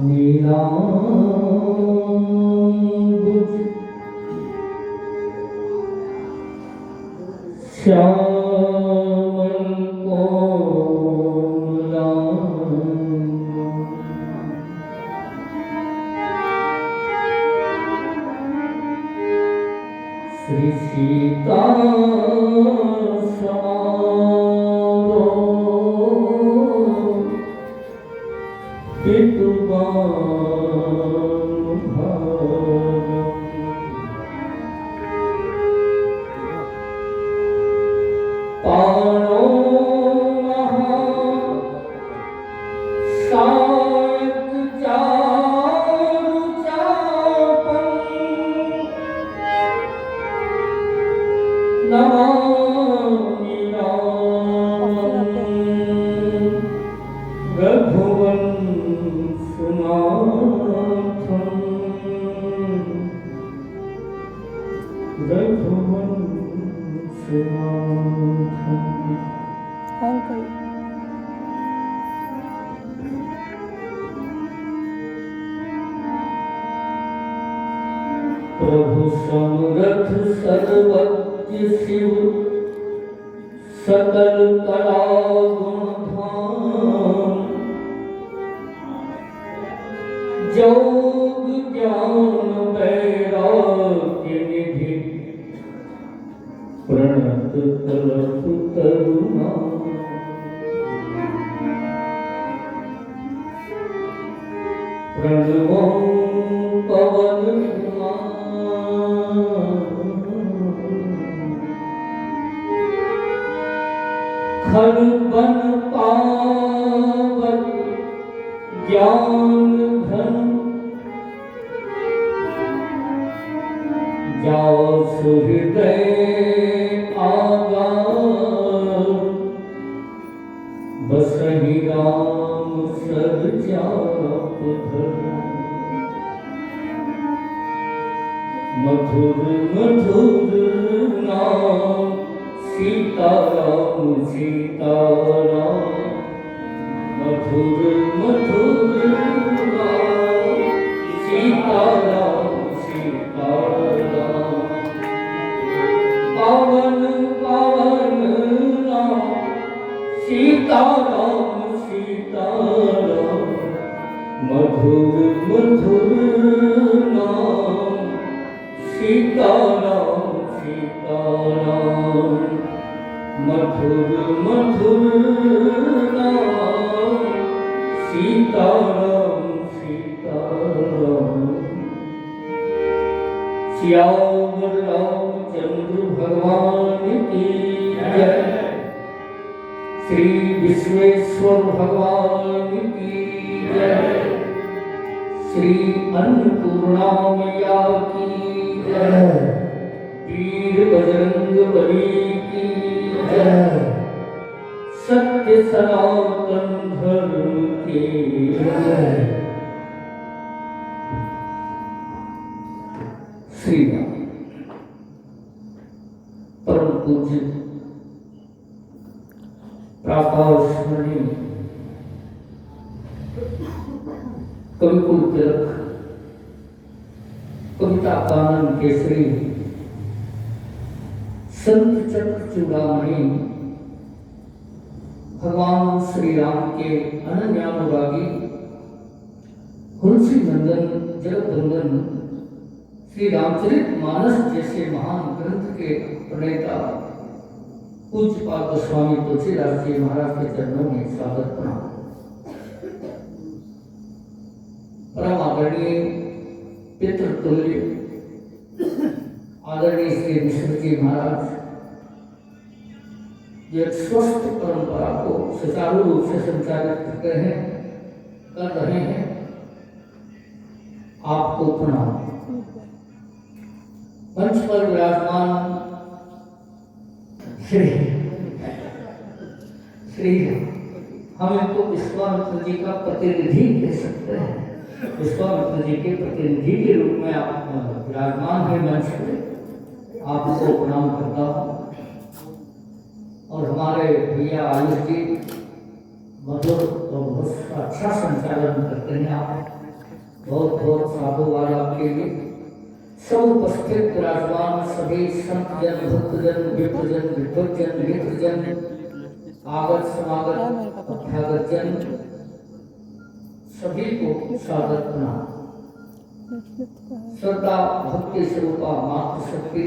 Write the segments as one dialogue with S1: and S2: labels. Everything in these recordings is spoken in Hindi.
S1: नीलांबुज श्यामल कोमलांग श्री सीता प्रभु समरथ सर्वज्ञ शिव सकल कला गुण धाम योग ज्ञान वैराग्य निधि प्रणत कलप करुणा प्रणवो पवन खर बन पावक ज्ञान धन जाओ हृदय आगा बसहि राम सर जाप धर मधुर मधुर नाम सीताराम सीताराम मधुर मधुर नाम सीताराम सीताराम पावन पावन नाम सीताराम सीताराम मधुर मधुर नाम सीताराम सीताराम मधुर मधुर नाम सीताराम सीताराम श्यावर रामचंद्र भगवान की जय श्री विश्वेश्वर भगवान की जय श्री अन्नपूर्णा मैया की जय वीर बजरंग बली की जय सत्य सनातन धर्म की जय श्री राम परम पूज्य प्राकाशमणि कविकुल तिलक कविता कानन केसरी संत चक्र चूड़ामणि भगवान श्री राम के अनन्यानुरागी तुलसी नंदन जगतवंदन श्री रामचरित मानस जैसे महान ग्रंथ के प्रणेता पूज्यपाद गोस्वामी तुलसीदास जी महाराज के चरणों में स्वागत प्रणाम। परम आदरणीय पितृतुल्य आदरणीय श्री मिश्र जी महाराज एक स्वस्थ परंपरा को सुचारू रूप से संचालित कर रहे हैं आपको प्रणाम। मंच पर विराजमान श्री हम इनको विश्वामित्र जी का प्रतिनिधि कह सकते हैं। विश्वामित्र जी के प्रतिनिधि के रूप में आप विराजमान है मंच पर, आपको प्रणाम करता हूँ। और हमारे भैया आयुष जी मधुर और बहुत अच्छा संचालन करते हैं। आप बहुत बहुत साधुवाद आपके लिए। सब उपस्थित विराजमान सभी संत जन, भक्त जन, विप्रजन, विद्वजन, मित्रजन, आगत समागत अभ्यागत जन, सभी को सादर प्रणाम। श्रद्धा भक्ति स्वरूपा मातृशक्ति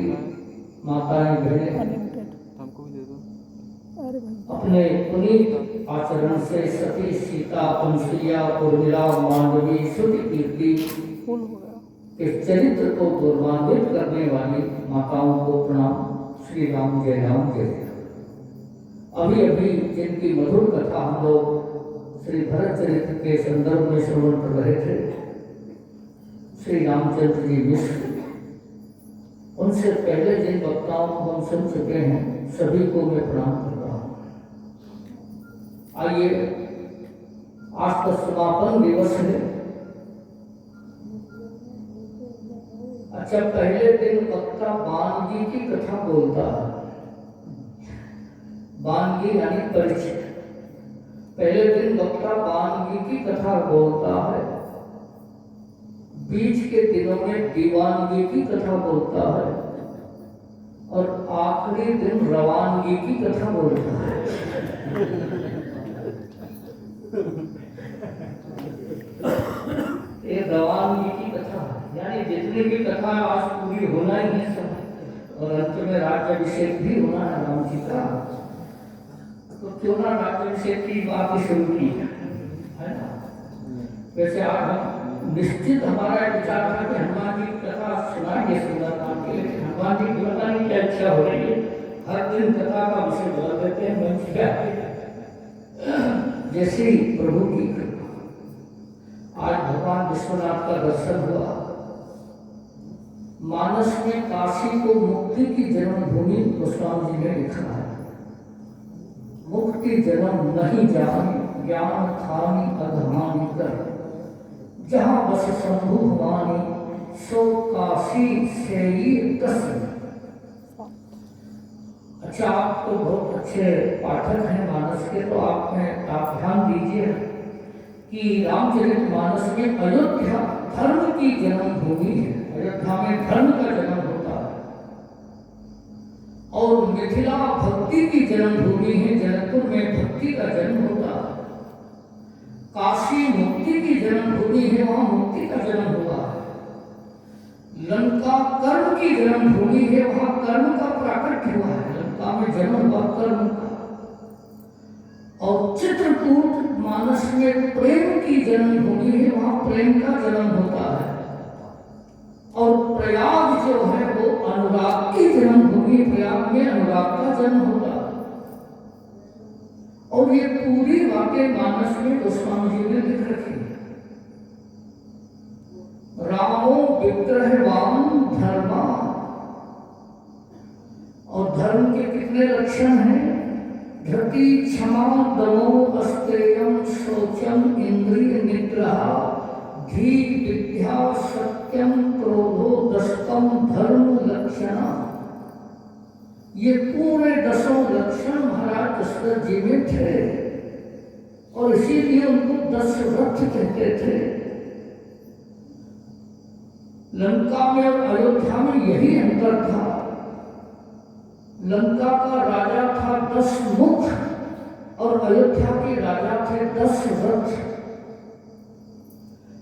S1: माताएं बहनें अपने पुनीत आचरण से सती, सीता, अनुसुईया, उर्मिला, मांडवी, श्रुति कीर्ति के चरित्र को गौरवान्वित करने वाली माताओं को प्रणाम। श्री राम जय राम जय। अभी अभी जिनकी मधुर कथा हम लोग श्री भरत चरित्र के संदर्भ में श्रवण कर रहे थे, श्री रामचंद्र जी मिश्र, उनसे पहले जिन वक्ताओं को हम सुन चुके हैं सभी को मैं प्रणाम करता हूँ। आइए, आज का समापन दिवस है। अच्छा, पहले दिन वक्ता बानगी की कथा बोलता है। बानगी यानी परिचित। पहले दिन वक्ता बानगी की कथा बोलता है, बीच के दिनों में दीवानगी की कथा बोलता है और आखिरी दिन रवानगी की कथा बोलता है। ये रवानगी की कथा यानी जितनी भी कथा आज पूरी होना ही है सब, और अंत में राज्याभिषेक भी होना है राम जी का। तो क्यों ना राज्याभिषेक की बात शुरू की है ना। वैसे आज हम निश्चित हमारा विचार था कि हनुमान जी की कथा सुनाएंगे सुंदरकांड के, लेकिन हनुमान जी की पता नहीं क्या इच्छा हो रही है, हर दिन कथा का विषय बदल देते हैं। मंच क्या जैसे ही प्रभु की कृपा, आज भगवान विश्वनाथ का दर्शन हुआ। मानस में काशी को मुक्ति की जन्मभूमि गोस्वामी जी ने लिखा है। मुक्ति जन्म नहीं जानी, ज्ञान थानी अधमानी कर, जहाँ बस शंभु भवानी सो काशी से ही दर्शन। अच्छा, आप तो बहुत अच्छे पाठक हैं मानस के, तो आप ध्यान दीजिए कि रामचरितमानस में अयोध्या धर्म की जन्मभूमि है। अयोध्या में धर्म का जन्म होता है और मिथिला भक्ति की जन्मभूमि है। जनकपुर में भक्ति का जन्म होता है। काशी मुक्ति की जन्मभूमि है, वहां मुक्ति का जन्म हुआ है। लंका कर्म की जन्मभूमि है, वहां कर्म का प्राकट्य हुआ है। लंका में जन्म हुआ कर्म का। और चित्रकूट मानस में प्रेम की जन्मभूमि है, वहां प्रेम का जन्म होता है। और प्रयाग जो है वो अनुराग की जन्मभूमि, प्रयाग में अनुराग का जन्म होता है। और ये पूरी बातें मानस में गोस्वामी जी ने लिख रखी है। रामो विग्रहवान धर्मा, और धर्म के कितने लक्षण हैं? धृति, क्षमा, दमो, अस्तेयम, शौचम, इंद्रिय निग्रह, धी, विद्या, सत्यम, क्रोधो, दशकम, धर्म लक्षण। ये पूरे 10 लक्षण महाराज दशरथ जी में थे और इसीलिए उनको दशरथ कहते थे। लंका में और अयोध्या में यही अंतर था। लंका का राजा था 10 मुख और अयोध्या के राजा थे 10 रथ।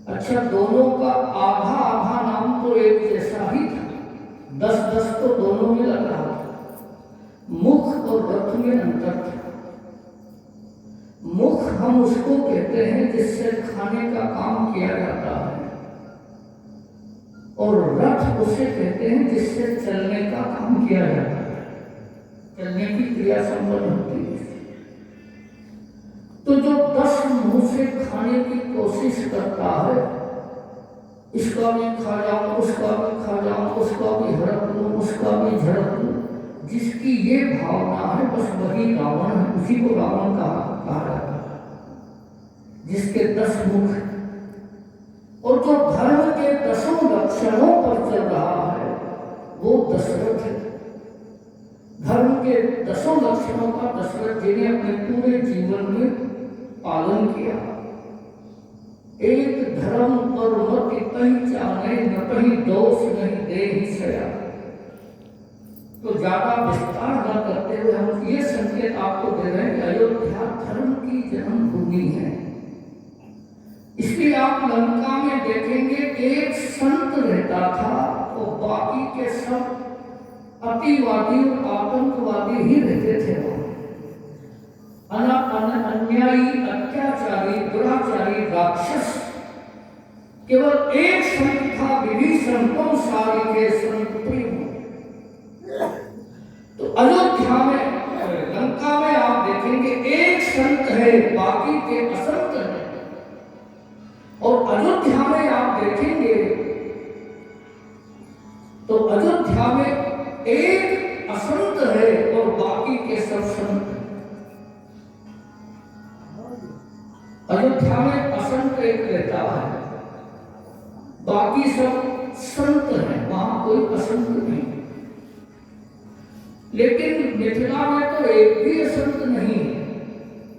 S1: अच्छा, दोनों का आधा आधा नाम तो एक जैसा ही था, 10-10 तो दोनों में लग रहा था। मुख और रथ में अंतर था। मुख हम उसको कहते हैं जिससे खाने का काम किया जाता है, और रथ उसे कहते हैं जिससे चलने का काम किया जाता है, चलने की क्रिया संपन्न होती है। तो जो 10 मुंह से खाने की कोशिश करता है, इसका भी खा जाऊं, उसका भी खा जाऊं, उसका भी हड़प लूं, उसका भी झड़प लूं, जिसकी ये भावना है बस वही रावण है। उसी को रावण कहा जाता है, जिसके 10 मुख। और जो धर्म के 10 लक्षणों पर चल रहा है वो दशरथ है। धर्म के 10 लक्षणों का दशरथ जी ने अपने पूरे जीवन में पालन किया। एक धर्म पर मति कहीं जाने, न कहीं दोष नहीं दे ही सया। तो ज्यादा विस्तार न करते हुए हम ये संकेत आपको दे रहे हैं कि अयोध्या धर्म की जन्मभूमि है। इसलिए आप लंका में देखेंगे एक संत रहता था, तो बाकी के सब अतिवादी और आतंकवादी ही रहते थे। अन्यायी, अत्याचारी, दुराचारी, राक्षस केवल एक संत था, विभीषण, तुम सारी के संत प्रेम। तो अयोध्या में, लंका में आप देखेंगे एक संत है, बाकी के असंत है। और अयोध्या में आप देखेंगे तो अयोध्या में एक असंत है और बाकी के सब संत। अयोध्या में असंत एक रहता है, बाकी सब संत हैं, वहां कोई असंत नहीं। लेकिन मिथिला में तो एक भी असंत नहीं है।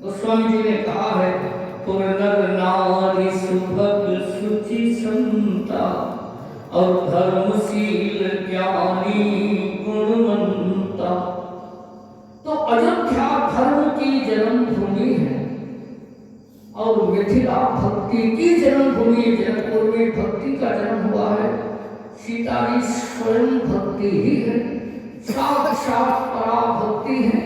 S1: गोस्वामी जी ने कहा है, पुरनर नारी सुभग सुचि संता और धर्मशील ज्ञानी गुणवंता। तो अयोध्या धर्म की जन्मभूमि है और मिथिला भक्ति की जन्मभूमि। जनकपुर में भक्ति का जन्म हुआ है, सीता जी स्वयं भक्ति ही है, साक्षात पराभक्ति है।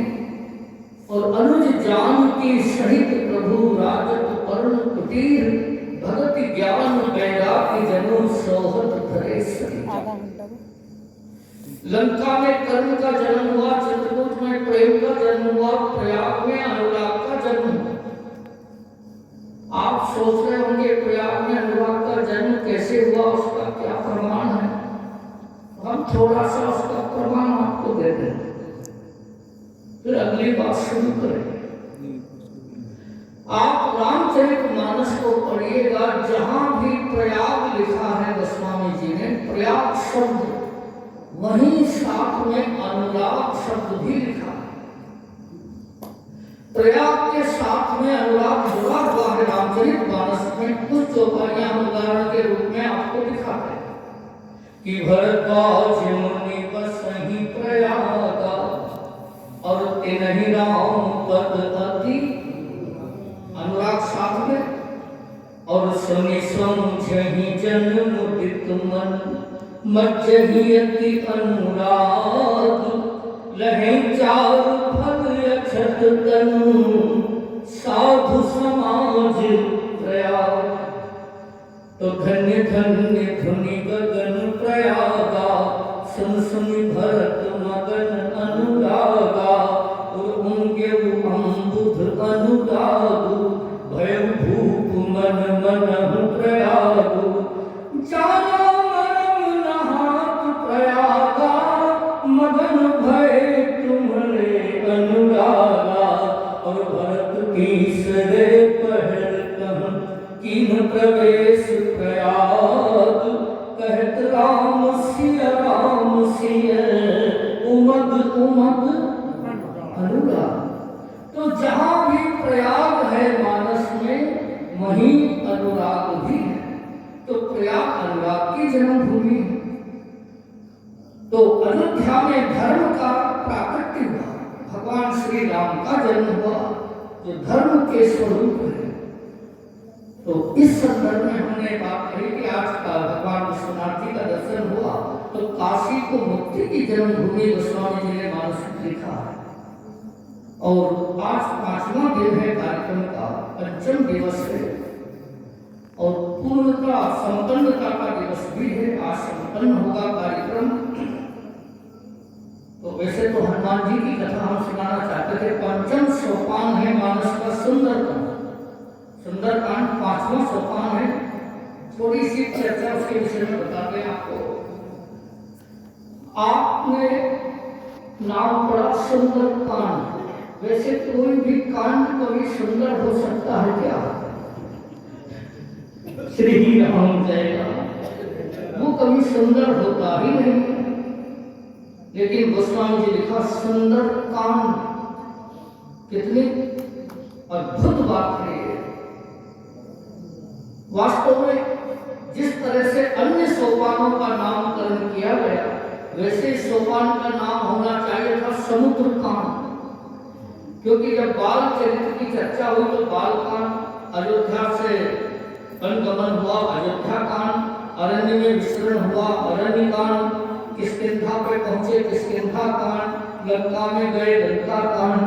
S1: और अनुज जानकी सहित प्रभु राजत पर्ण कुटीर, भगत ज्ञान वैराग्य जनु सोहत धरे सरी। लंका में कर्ण का जन्म हुआ, चित्रकूट में प्रेम का जन्म हुआ, प्रयाग में अनुराग का जन्म हुआ। आप सोच रहे होंगे प्रयाग में अनुराग का जन्म कैसे हुआ, उसका क्या प्रमाण है? हम थोड़ा सा उसका प्रमाण आपको दे दें, फिर अगली बात शुरू करें। आप रामचरितमानस को पढ़िएगा, जहां भी प्रयाग लिखा है गोस्वामी जी ने, प्रयाग शब्द वहीं साथ में अनुराग शब्द भी लिखा है। प्रयाग के साथ में अनुराग जुड़ा हुआ है। रामचरितमानस में कुछ चौपाइयां हम उदाहरण के रूप में आपको दिखाते हैं कि भरद्वाज मुनि बसहि प्रयागा और तिनहि राम पद अति। अनुराग साथ में, और सुनि समझहि जन मुदित मन मज्जहि अति अनुराग लहै चारु फल अक्षत तनु साधु समाज प्रयाग। तो धन्य धन्य धुनि गगन प्रयागा सुन सुनि भरत मगन अनुरागा। और उनके अम्बुध अनुराग भय भूप मन मनहु प्रयाग। जाना मरम नहात प्रयागा मगन भय तुम्हारे अनुरागा। और भरत तीसरे पहल कह किन प्रवेश प्रयाग। कहत राम सिय उमग उमग अनुराग। तो जहां भी प्रयाग है मानस में, वहीं अनुराग भी है। तो प्रयाग अनुराग की जन्मभूमि है। तो अयोध्या में धर्म का प्राकट्य हुआ, भगवान श्री राम का जन्म हुआ जो धर्म के स्वरूप है। तो इस संदर्भ में हमने बात कही कि आज का भगवान विश्वनाथ जी का दर्शन हुआ तो काशी को मुक्ति की जन्मभूमि गोस्वामी जी ने मानस में लिखा है। और आज 5वां दिन है कार्यक्रम का, पंचम दिवस है और पूर्णता संपन्नता का दिवस भी है। आज संपन्न होगा कार्यक्रम। तो वैसे तो हनुमान जी की कथा हम सुनाना चाहते थे। पंचम सोपान है मानस का सुंदरकांड। सुंदरकांड 5वां सोपान है। थोड़ी सी चर्चा उसके विषय में बता दें आपको। आपने नाम पढ़ा सुंदरकांड। वैसे कोई भी कांड कभी सुंदर हो सकता है क्या? श्री राम जय राम, वो कभी सुंदर होता ही नहीं। लेकिन गोस्वामी जी लिखा सुंदर कांड। कितनी अद्भुत बात है। वास्तव में जिस तरह से अन्य सोपानों का नामकरण किया गया, वैसे सोपान का नाम होना चाहिए था समुद्र कांड, क्योंकि जब बाल चरित्र की चर्चा हुई तो बाल कांड, अयोध्या से वनगमन हुआ अयोध्या कांड, अरण्य में विचरण हुआ अरण्य कांड, किष्किंधा पे पहुंचे किष्किंधा कांड, लंका में गए लंका कांड,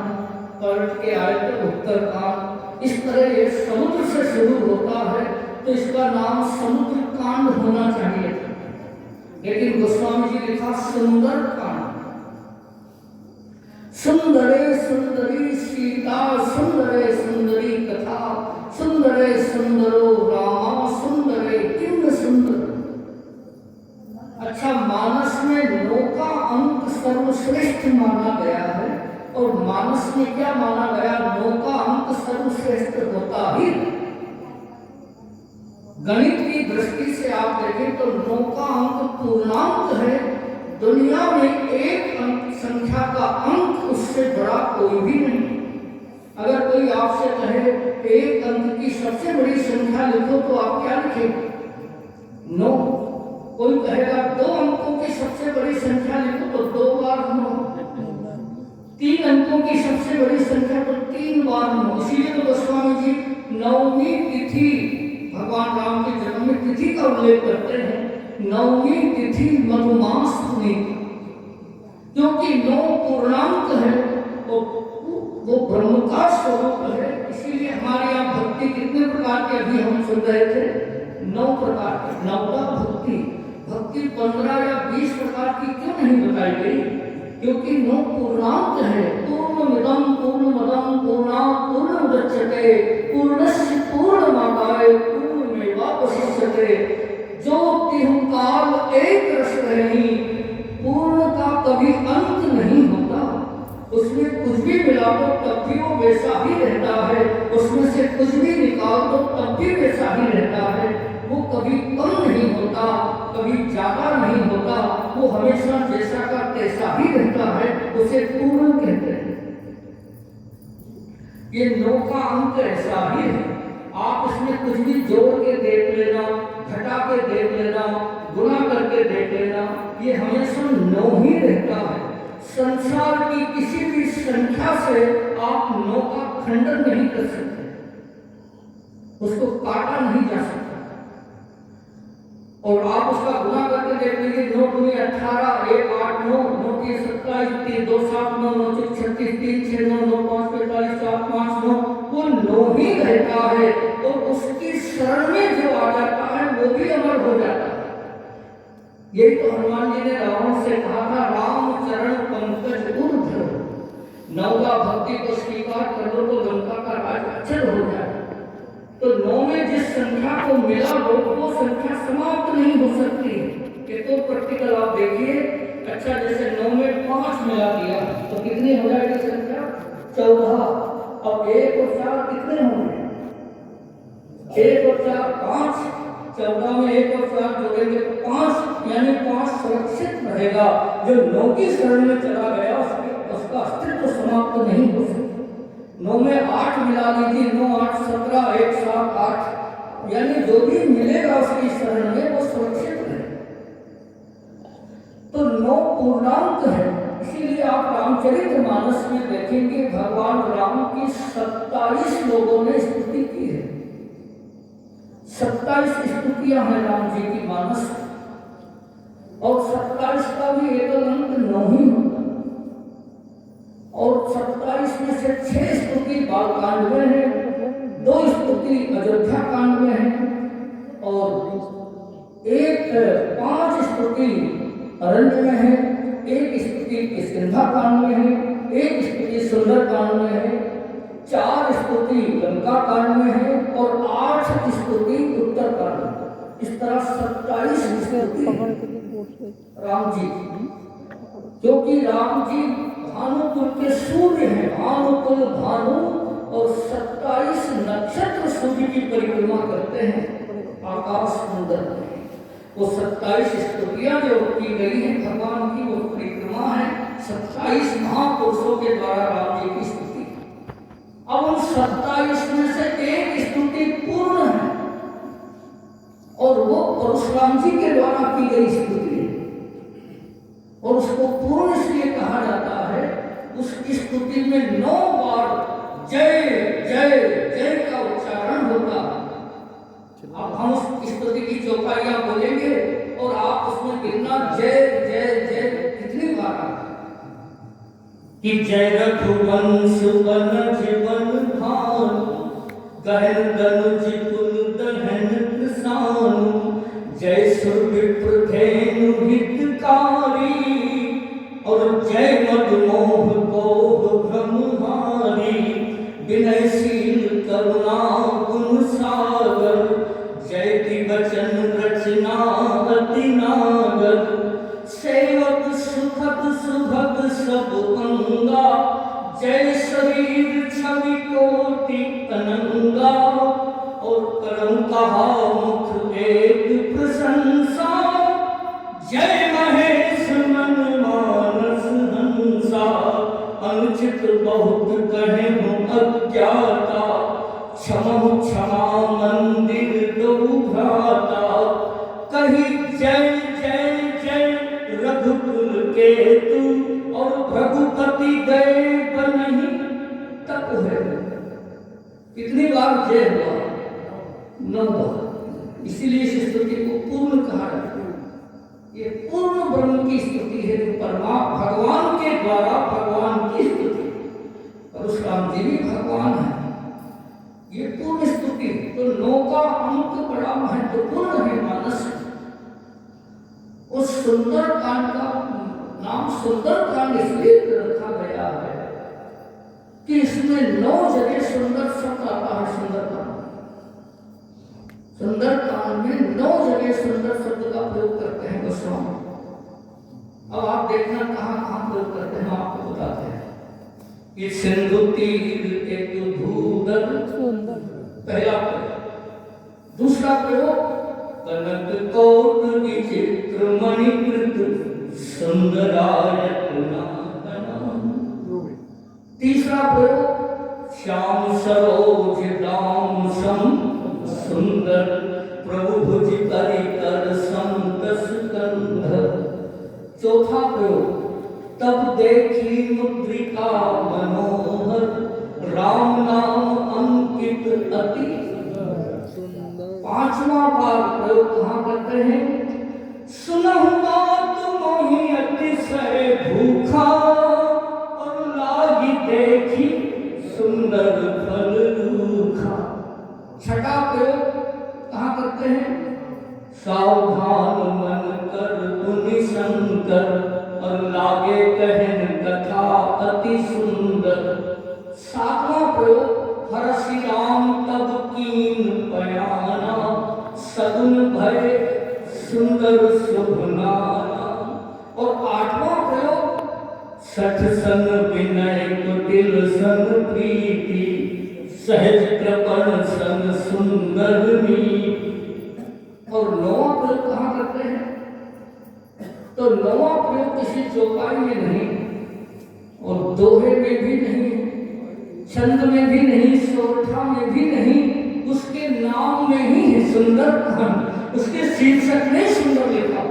S1: पलट के आए तो उत्तर कांड। इस तरह ये समुद्र से शुरू होता है तो इसका नाम समुद्र कांड होना चाहिए था, लेकिन गोस्वामी जी लिखा सुंदर कांड। सुंदरे सुंदरी सीता, सुंदरे सुंदरी कथा, सुंदरे सुंदरो रामा, सुंदरे किम सुंदर। अच्छा, मानस में 9 का अंक सर्वश्रेष्ठ माना गया है, और मानस में क्या माना गया, 9 का अंक सर्वश्रेष्ठ होता ही। गणित की दृष्टि से आप देखें तो 9 का अंक पूर्णांक है। दुनिया में एक अंक संख्या का अंक उससे बड़ा कोई भी नहीं। अगर कोई आपसे कहे एक अंक की सबसे बड़ी संख्या लिखो तो आप क्या लिखेंगे? 9। कोई कहेगा 2 अंकों की सबसे बड़ी संख्या लिखो तो 2 बार 9। 3 अंकों की सबसे बड़ी संख्या तो 3 बार 9। इसीलिए तो गोस्वामी जी 9वीं तिथि, भगवान राम की जन्म तिथि का उल्लेख करते हैं, 9वीं तिथि मधुमास पुनीत, क्योंकि 9 पूर्णांक है तो वो ब्रह्म का स्वरूप है। इसीलिए हमारे यहाँ भक्ति कितने प्रकार के अभी हम सुन रहे थे? 9 प्रकार की। 9वा भक्ति, भक्ति 15 या 20 प्रकार की क्यों नहीं बताई गई? क्योंकि 9 पूर्णांक है। पूर्णमिदं पूर्णमदं पूर्णात् पूर्णमुदच्यते पूर्णस्य पूर्णमादाय पूर्णमेवावशिष्यते। जो तिहुकाल एक रस रही, पूर्ण का कभी अंत नहीं होता। उसमें कुछ भी मिला दो तब भी वो वैसा ही रहता है, उसमें से कुछ भी निकाल दो तब भी वैसा ही रहता है। वो कभी कम नहीं होता, कभी ज्यादा नहीं होता, वो हमेशा जैसा का तैसा ही रहता है, उसे पूर्ण कहते हैं। ये 9 का अंक ऐसा ही है। आप इसमें कुछ भी जोड़ के देख लेना, घटा के देख लेना, गुणा करके देख लेना, ये हमेशा 9 ही रहता है। संसार की किसी भी संख्या से आप 9 का खंडन नहीं कर सकते, उसको काटा नहीं जा सकता। और आप उसका गुणा करके देख लीजिए, 9 दूनी 18, 1 8 9, 9 की 27, 3 2 7 9, 9 6 36, 3 6 9, 9 5 45, 4 5 9, वो 9 ही रहता है। तो उसकी शरण में जो आ जाता है वो भी अमर हो जाता है। यही तो हनुमान जी ने रावण से कहा था, राम चरण पंकज ऊर्ध्व। 9वा भक्ति को स्वीकार कर लो तो लंका का राज अचल हो जाए। तो 9 में जिस संख्या को मिला वो संख्या समाप्त नहीं हो सकती। ये तो प्रैक्टिकल आप देखिए। अच्छा, जैसे 9 में 5 मिला दिया तो कितनी हो जाएगी संख्या? 14। अब 1 और 4 कितने होंगे? 1 और 4 5। 14 में 1 और 4 जोड़ेंगे तो 5, यानी 5 सुरक्षित रहेगा। जो 9 की शरण में चला गया उसका अस्तित्व समाप्त नहीं हो सकता। 9 में 8 मिला लीजिए, 9 8 17, 1 7 8, यानी जो भी मिलेगा उसकी शरण में वो सुरक्षित है। तो 9 पूर्णांक है। इसीलिए आप रामचरितमानस में देखेंगे भगवान राम की 27 लोगों ने स्तुति की है। 27 स्तुतियां हैं राम जी की मानस, और 27 का भी एक अंक 9 ही होता, और 27 में से 6 स्तुति बाल कांड में है, 2 स्तुति अयोध्या कांड में है, और 5 स्तुति अरण्य में है, 1 स्तुति किष्किंधा कांड में है, 1 स्तुति सुंदर कांड में है, 4 स्तुति लंका कांड में है, और 8 स्तुति उत्तर कांड में। इस तरह 27 स्तुति राम जी, क्योंकि राम जी भानुकुल के सूर्य हैं, भानुकुल भानु, और 27 नक्षत्र सूर्य की परिक्रमा करते हैं आकाश सुंदर में। वो 27 स्तुतियां जो की गई हैं भगवान की, वो परिक्रमा है 27 महापुरुषों के द्वारा राम जी की स्तुति। अब उन 27 में से 1 स्तुति पूर्ण है, और वो परशुराम जी के द्वारा की गई स्तुति है और उसको पूर्ण इसलिए कहा जाता है, उस स्तुति में 9 बार जय जय जय का उच्चारण होगा। अब हम उस स्तुति की चौपाइयां बोलेंगे और आप उसमें गिनना जय जय जय कितनी बार कि जय रघुवंश वन जीवन भान गहन दनुज कुल दहन किसान जय सुरविप्र धेनु हितकारी और जय मदमोह को ब्रह्महारी विनयशील करुणा गुण सागर जय दिवचन रचना अति नागर सेवक सुखद सुभग सब अंगा जय शरीर छवि कोटि अनंगा और करम कहा मुख एक प्रशंसा जय महेश मन मानस हंसा अनुचित बहुत कहे अज्ञाता क्षम क्षमा मंदिर दो भ्राता कही जय जय जय रघुकुल केतु और रघुपति गए नहीं तक है। कितनी बार जय हुआ? 9 बार। इसीलिए इस स्तुति को पूर्ण कहा जाता है। ये पूर्ण ब्रह्म की स्तुति है, भगवान के द्वारा भगवान की स्तुति। परशुराम जी भी भगवान है, ये पूर्ण स्तुति। तो 9 का अंक बड़ा महत्वपूर्ण है मानस। उस सुंदर कांड का नाम सुंदर कांड इसलिए रखा गया है कि इसमें 9 जगह सुंदर शब्द आता है। सुंदर कांड में 9 जगह सुंदर शब्द का प्रयोग करते हैं गोस्वामी। अब आप देखना कहाँ कहाँ प्रयोग करते हैं, आपको बताते हैं। ये सिंधु तीर एक भूधर पहला प्रयोग। दूसरा प्रयोग कनक कोट विचित्र मणिकृत सुंदरायतना। तीसरा प्रयोग श्याम सरोज दाम सम सुंदर प्रभु भुज परिकर संतस कंध। चौथा प्रयोग तब देखी मुद्रिका मनोहर राम नाम अंकित अति। 5वां बार प्रयोग कहाँ करते हैं? सुनहु बात मोहि अतिशय भूखा और लागी देखी सुंदर फल रूखा। 6वां प्रयोग कहाँ करते हैं? सावधान मन कर मुनि शंकर और लागे कहन कथा अति सुंदर। 7वां प्रयोग हरषि राम तब कीन पयाना सगुन भय सुंदर शुभ नाना। और 8वां प्रयोग सठ सन विनय कुटिल सन प्रीति सहज कृपण सन सुंदर नीति। और 9वां प्रयोग कहाँ करते हैं? तो 9वां प्रयोग किसी चौपाई में नहीं और दोहे में भी नहीं, छंद में भी नहीं, सोरठा में भी नहीं, उसके नाम में ही है सुंदर कांड। उसके शीर्षक में सुंदर लिखा।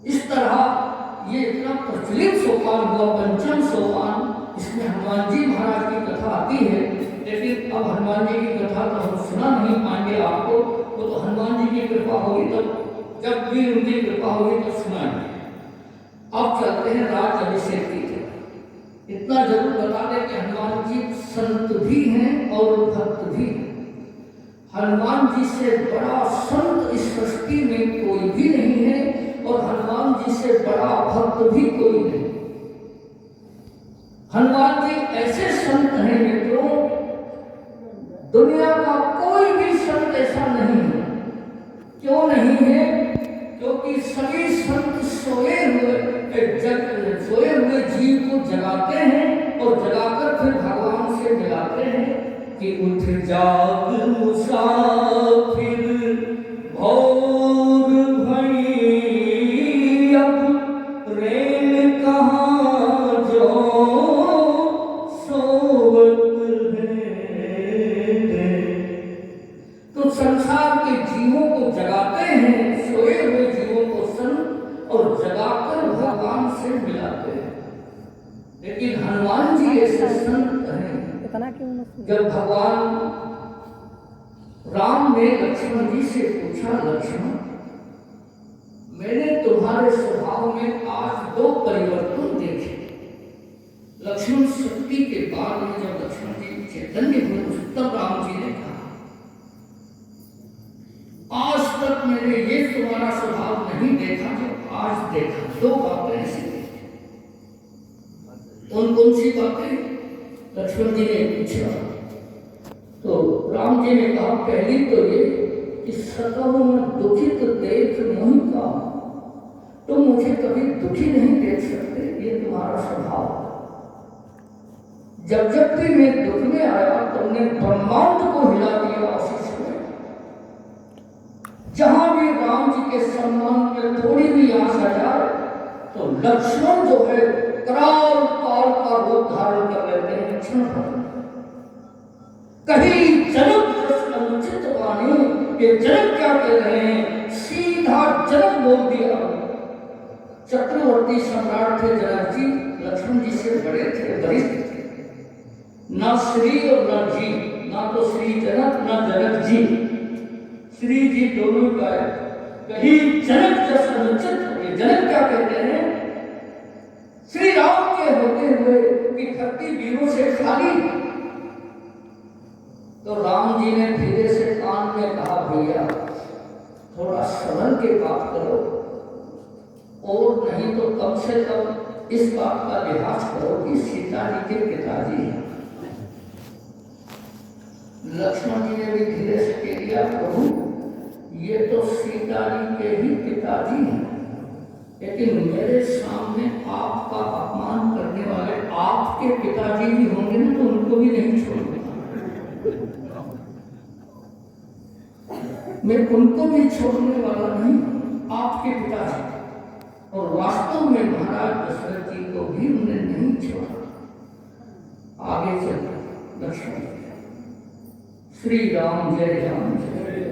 S1: इस तरह ये इतना प्रचलित सोपान हुआ, 5वां सोपान। इसमें हनुमान जी महाराज की कथा आती है, लेकिन अब हनुमान जी की कथा तो हम सुना नहीं पाएंगे आपको। वो तो हनुमान जी की कृपा होगी तब, जब भी उनकी कृपा होगी तब सुनाएंगे। अब चलते हैं राज अभिषेक की तरफ। इतना जरूर बता दें कि हनुमान जी संत भी हैं और भक्त भी हैं। हनुमान जी से बड़ा संत इस सृष्टि में कोई भी नहीं है और हनुमान जी से बड़ा भक्त भी कोई नहीं। हनुमान जी ऐसे संत हैं मित्रों, दुनिया का कोई भी संत ऐसा नहीं है। क्यों नहीं है? क्योंकि सभी संत सोए हुए जीव को जगाते हैं और जगाकर फिर भगवान से जगाते हैं कि उठ जाग मुसाफिर भोर भई अब रेल कहाँ जो सोवत है। तो संसार के जीवों को जब भगवान राम ने लक्ष्मण जी से पूछा, लक्ष्मण मैंने तुम्हारे स्वभाव में आज दो परिवर्तन देखे। लक्ष्मण शक्ति के बाद में जब लक्ष्मण जी चैतन्य हुए तब राम जी ने कहा, आज तक मैंने ये तुम्हारा स्वभाव नहीं देखा जो आज देखा। दो बातें ऐसी देखी। कौन कौन सी बातें? लक्ष्मण जी ने पूछा तो राम जी ने कहा, पहली तो ये कि सकल में दुखित देख मोहि का, तुम मुझे कभी दुखी नहीं देख सकते, ये तुम्हारा स्वभाव। जब जब भी मैं दुख में आया तुमने ब्रह्मांड को हिला दिया उसी समय। जहां भी राम जी के सम्मान में थोड़ी भी आस आ जाए तो लक्ष्मण जो है कराल काल का रूप धारण कर लेते हैं क्षण भर। कहीं जनक अनुचित वाणी, ये जनक क्या कह रहे हैं? सीधा जनक बोल दिया। चक्रवर्ती सम्राट थे जनक जी, लक्ष्मण जी से बड़े थे, वरिष्ठ थे। ना श्री और ना जी, ना तो श्री जनक ना जनक जी, श्री जी दोनों का है। कहीं जनक जस अनुचित, जनक क्या कहते हैं? श्री राम के होते हुए कि धरती वीरों से खाली। तो राम जी ने धीरे से कान में कहा, भैया थोड़ा संभल के बात करो, और नहीं तो कम से कम इस बात का लिहाज करो कि सीता जी के पिताजी हैं। लक्ष्मण जी ने भी धीरे से कह दिया, प्रभु ये तो सीता जी के ही पिताजी हैं, लेकिन मेरे सामने आपका अपमान करने वाले आपके पिताजी भी होंगे ना, तो उनको भी नहीं छोड़ूंगा। मैं उनको भी छोड़ने वाला नहीं, आपके पिताजी। और वास्तव में महाराज दशरथ जी को भी उन्हें नहीं छोड़ा। आगे चल लक्ष्मण, श्री राम जय राम जय।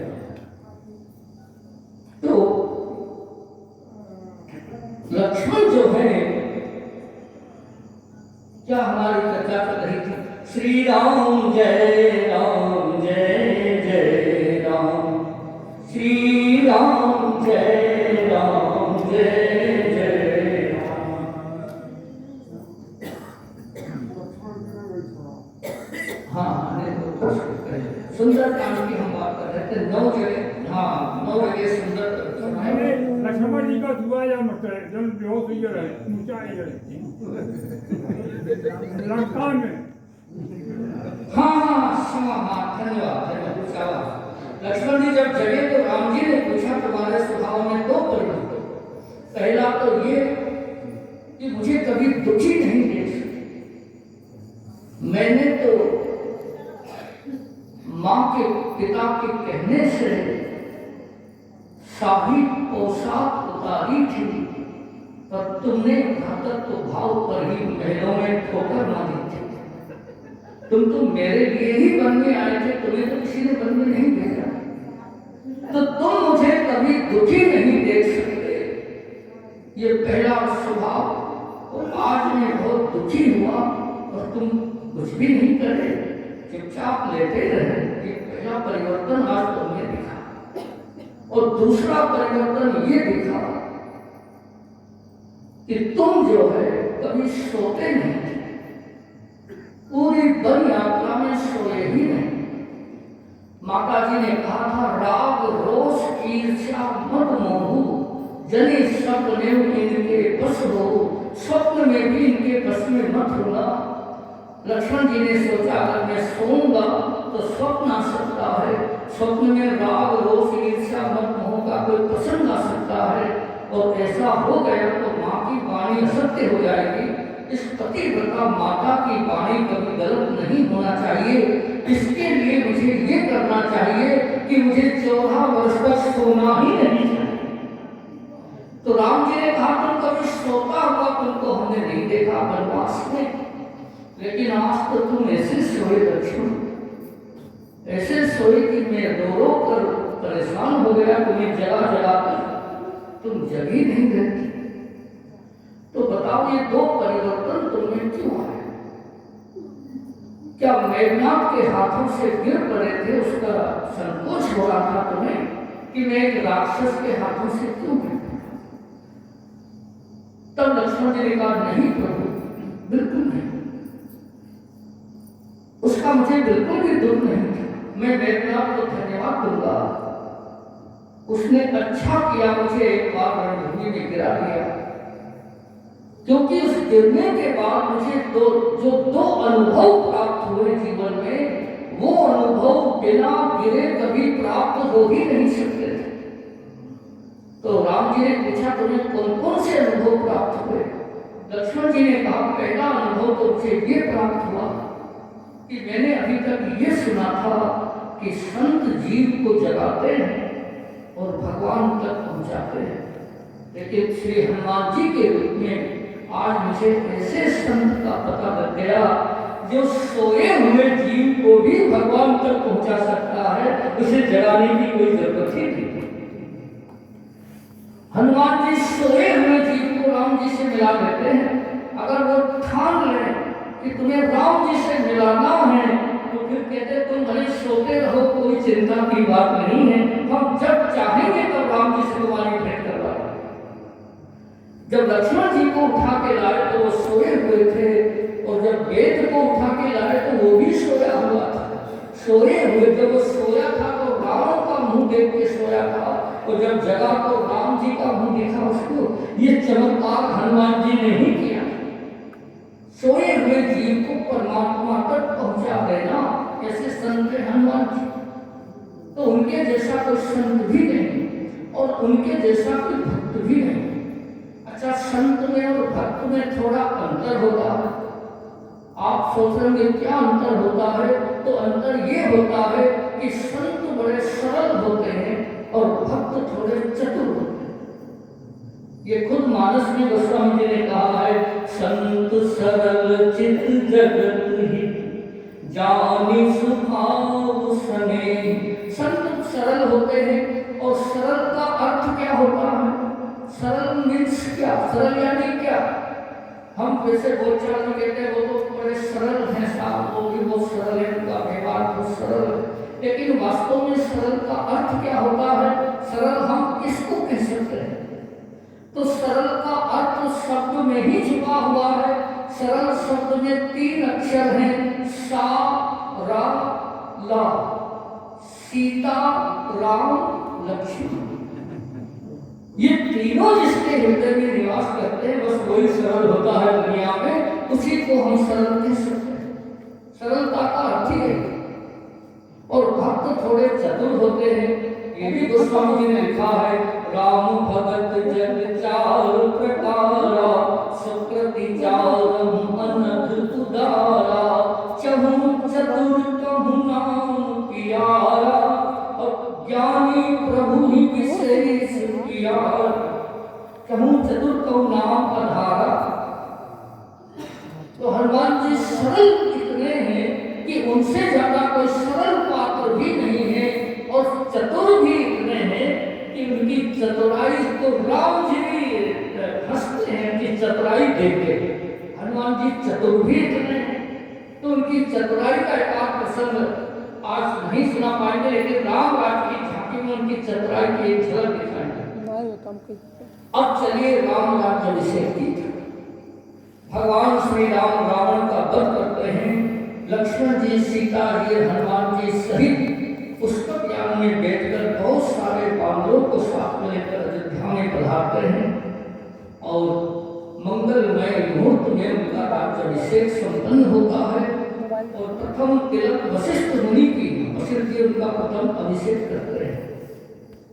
S1: तो लक्ष्मण जो है, क्या हमारी चर्चा कर रही थी? श्री राम जय राम जय जय राम, श्री राम जय राम जय जय राम। हाँ, सुंदर कांड की हम बात कर रहे थे। 9 जगह, हाँ 9 जगह सुंदर।
S2: लक्ष्मण जी का दुआ या मत है, जल बेहोश हुई रहे, ऊंचाई रहे लंका में।
S1: हाँ, धन्यवाद धन्यवाद। लक्ष्मण जी जब जगे तो राम जी ने पूछा, तुम्हारे स्वभाव में दो परिवर्तन। पहला तो ये कि मुझे कभी दुखी नहीं देख सकते। मैंने तो माँ के पिता के कहने से शाही पोशाक उतारी थी, पर तुमने घातक भाव पर ही महलों में ठोकर मारी थी। तुम तो मेरे लिए ही वन में आए थे, तुम्हें तो किसी ने वन में नहीं भेजा। तो तुम मुझे कभी दुखी नहीं देख सकते, ये पहला स्वभाव। और आज मैं बहुत दुखी हुआ और तुम कुछ भी नहीं करे, चुपचाप लेटे रहे। ये पहला परिवर्तन आज तुमने दिखा। और दूसरा परिवर्तन ये दिखा कि तुम जो है कभी सोते नहीं थे। पूरी वन यात्रा में सोए ही नहीं। माता जी ने कहा था, राग रोष ईर्ष्या मद मोह जनि स्वप्न इनके बस हो, स्वप्न में भी इनके बस में मत होना। लक्ष्मण जी ने सोचा, अगर मैं सोऊंगा तो स्वप्न आ सकता है, स्वप्न में राग रोष ईर्ष्या मद मोह का कोई प्रसंग आ सकता है, और ऐसा हो गया तो माँ की वाणी असत्य हो जाएगी। इस पतिव्रता माता की वाणी कभी गलत नहीं होना चाहिए। इसके लिए मुझे ये करना चाहिए कि मुझे 14 वर्ष तक सोना ही नहीं चाहिए। तो राम जी ने कहा, तुम कभी सोता हुआ तुमको हमने नहीं देखा वनवास में, लेकिन आज तो तुम ऐसे सोए लक्ष्मण, ऐसे सोए कि मैं रो रो कर परेशान हो गया। तुम्हें जगा जगा कर तुम जगी नहीं रहती। तो बताओ, ये दो परिवर्तन तुमने क्यों आए? क्या मेघनाथ के हाथों से गिर पड़े थे, उसका संकोच हो रहा था तुम्हें कि मैं एक राक्षस के हाथों से क्यों गिर पड़ा? तब लक्ष्मण जी ने कहा, नहीं प्रभु, बिल्कुल नहीं, उसका मुझे बिल्कुल भी दुख नहीं था। मैं मेघनाथ को धन्यवाद दूंगा, उसने अच्छा किया मुझे एक बार रणभूमि में गिरा दिया, क्योंकि उस गिरने के बाद मुझे जो दो अनुभव प्राप्त हुए जीवन में, वो अनुभव बिना गिरे कभी प्राप्त हो ही नहीं सकते थे। तो राम जी ने पूछा, तुम्हें कौन कौन से अनुभव प्राप्त हुए? लक्ष्मण जी ने कहा, पहला अनुभव तो मुझे ये प्राप्त हुआ कि मैंने अभी तक ये सुना था कि संत जीव को जगाते हैं और भगवान तक पहुंचाते हैं, लेकिन श्री हनुमान जी के रूप में आज मुझे ऐसे संत का पता लग गया जो सोए हुए जीव को भी भगवान तक पहुंचा सकता है, उसे जगाने की कोई जरूरत ही नहीं। हनुमान जी सोए हुए जीव को राम जी से मिला देते हैं। अगर वो ठान लें कि तुम्हें राम जी से मिलाना है, तो फिर कहते तुम भले सोते रहो, कोई चिंता की बात नहीं है, हम जब चाहेंगे तब राम जी से तुम्हारी भेंट करवाएंगे। जब लक्ष्मण जी को उठा के लाए तो वो सोए हुए थे, और जब वेद को उठा के लाए तो वो भी सोया हुआ था। सोए हुए, जब वो सोया था तो रावण का मुंह देख के सोया था, और जब जगा तो राम जी का मुंह देखा उसको। ये चमत्कार हनुमान जी ने ही किया। सोए हुए जीव को परमात्मा तक पहुंचा देना, ऐसे संत हनुमान जी, तो उनके जैसा कोई संत भी नहीं और उनके जैसा कोई भक्त भी नहीं। अच्छा, संत में और भक्त में थोड़ा अंतर होता है। आप सोच रहे होंगे क्या अंतर होता है? तो अंतर ये होता है कि संत बड़े सरल होते हैं और भक्त थोड़े चतुर होते हैं। ये खुद मानस में गोस्वामी जी ने कहा है, संत सरल चित जगत हित जानि स्वभाव सने। संत सरल होते हैं, और सरल का अर्थ क्या होता है? सरल मीन्स क्या? सरल यानी क्या? हम वैसे बोलचाल में कहते हैं वो तो बड़े सरल हैं साहब, वो भी बहुत सरल है, उनका व्यवहार बहुत सरल है, लेकिन वास्तव में सरल का अर्थ क्या होता है? सरल हम किसको कह सकते हैं? तो सरल का अर्थ शब्द में ही छुपा हुआ है। सरल शब्द में 3 अक्षर हैं, सा रा ला। सीता, राम, लक्ष्मण, ये तीनों जिसके हृदय में निवास करते हैं, बस वही सरल होता है दुनिया में, उसी को हम सरल कह सकते हैं। सरलता का अर्थ ही है। और भक्त थोड़े चतुर होते हैं, ये भी गोस्वामी जी ने लिखा है, राम भगत जग चार प्रकारा, सुकृति चारम अनघ उदारा, चहु चतुर कहु नाम पियारा, और ज्ञानी प्रभु ही विशेष प्यार, कहूँ चतुर कहूँ नाम आधारा। तो हनुमान जी सरल इतने हैं कि उनसे ज्यादा कोई सरल पात्र भी नहीं है, और चतुर भी इतने हैं कि उनकी चतुराई को राम जी भी हंसते हैं कि चतुराई देख के। हनुमान जी चतुर भी इतने हैं, तो उनकी चतुराई का एक प्रसंग आज नहीं सुना पाएंगे, लेकिन राम राज की झांकी में उनकी चतुराई की एक झलक दिखाएंगे। अब चलिए राम राज्याभिषेक की। भगवान श्री राम रावण का वध करते हैं। लक्ष्मण जी, सीता जी, हनुमान जी सहित पुष्पक यान में बैठकर बहुत सारे बांधवों को साथ में लेकर अयोध्या में पधारते हैं, और मंगलमय मुहूर्त में उनका राज्याभिषेक संपन्न होता है। और प्रथम तिलक वशिष्ठ मुनि की, वशिष्ठ जी उनका प्रथम अभिषेक करते हैं।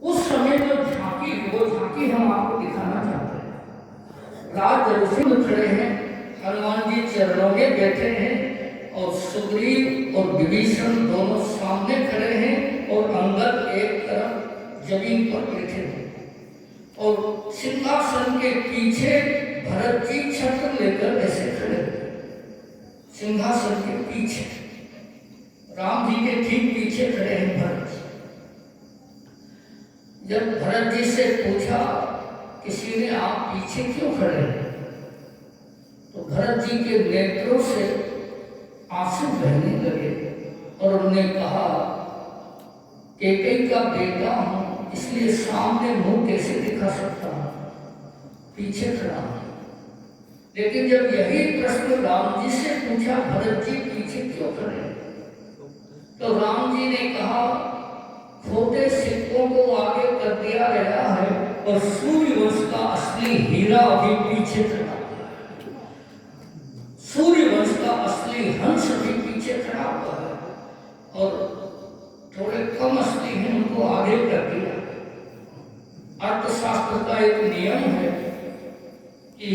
S1: उस समय जो झांकी, वो झांकी हम आपको दिखाना चाहते हैं। राज्याभिषेक खड़े हैं, हनुमान जी चरणों में बैठे हैं, और सुग्रीव और विभीषण दोनों सामने खड़े हैं, और अंगद एक तरफ जमीन पर बैठे हैं, और सिंहासन के पीछे भरत जी छत्र लेकर ऐसे खड़े हैं। सिंहासन के पीछे, राम जी के ठीक पीछे खड़े हैं भरत जी। जब भरत जी से पूछा किसी ने, आप पीछे क्यों खड़े हैं, तो भरत जी के नेत्रों से आंसू बहने लगे और उन्होंने कहा कैकेयी का बेटा हूं, इसलिए सामने मुंह कैसे दिखा सकता हूं, पीछे खड़ा हूं। लेकिन जब यही प्रश्न राम जी से पूछा, भरत जी पीछे क्यों खड़े, तो राम जी ने कहा खोटे सिक्कों को आगे कर दिया गया है और सूर्यवंश का असली हीरा अभी पीछे खड़ा है। सूर्यवंश का असली हंस भी पीछे खड़ा हुआ है और थोड़े कम असली हैं, उनको आगे कर दिया। अर्थशास्त्र का एक नियम है कि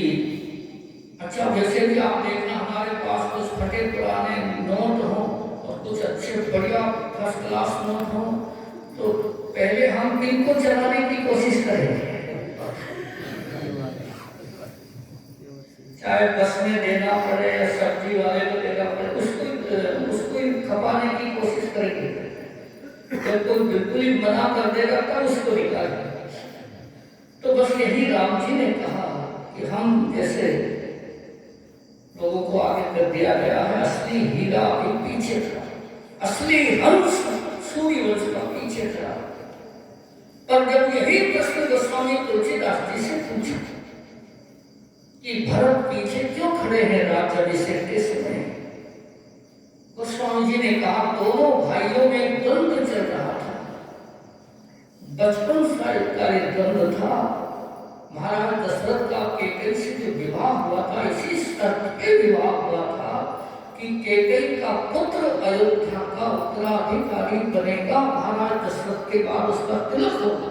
S1: अच्छा, जैसे भी आप देखना हमारे पास कुछ फटे पुराने नोट हो और कुछ अच्छे बढ़िया फर्स्ट क्लास नोट हो, तो पहले हम इनको चलाने की कोशिश करेंगे, चाहे बस में देना पड़े या सब्जी वाले को देना पड़े, उसको ही खपाने की कोशिश करेंगे। जब कोई बिल्कुल ही मना कर देगा तब उसको निकालेंगे। तो बस यही राम जी ने कहा कि हम जैसे लोगों को आगे कर दिया गया है, असली हीरा अभी पीछे था, असली हंस सूर्यवंश का पीछे था। पर जब यही प्रश्न गोस्वामी तुलसीदास जी से पूछा कि भरत पीछे क्यों खड़े हैं राज्याभिषेक के समय, गोस्वामी जी ने कहा दोनों भाइयों में द्वंद्व चल रहा था, बचपन का द्वंद्व था। महाराज दशरथ का कैकेयी से जो विवाह हुआ था, इसी शर्त पे विवाह हुआ था कि कैकेयी का पुत्र अयोध्या का उत्तराधिकारी बनेगा, महाराज दशरथ के बाद उसका तिलक होगा।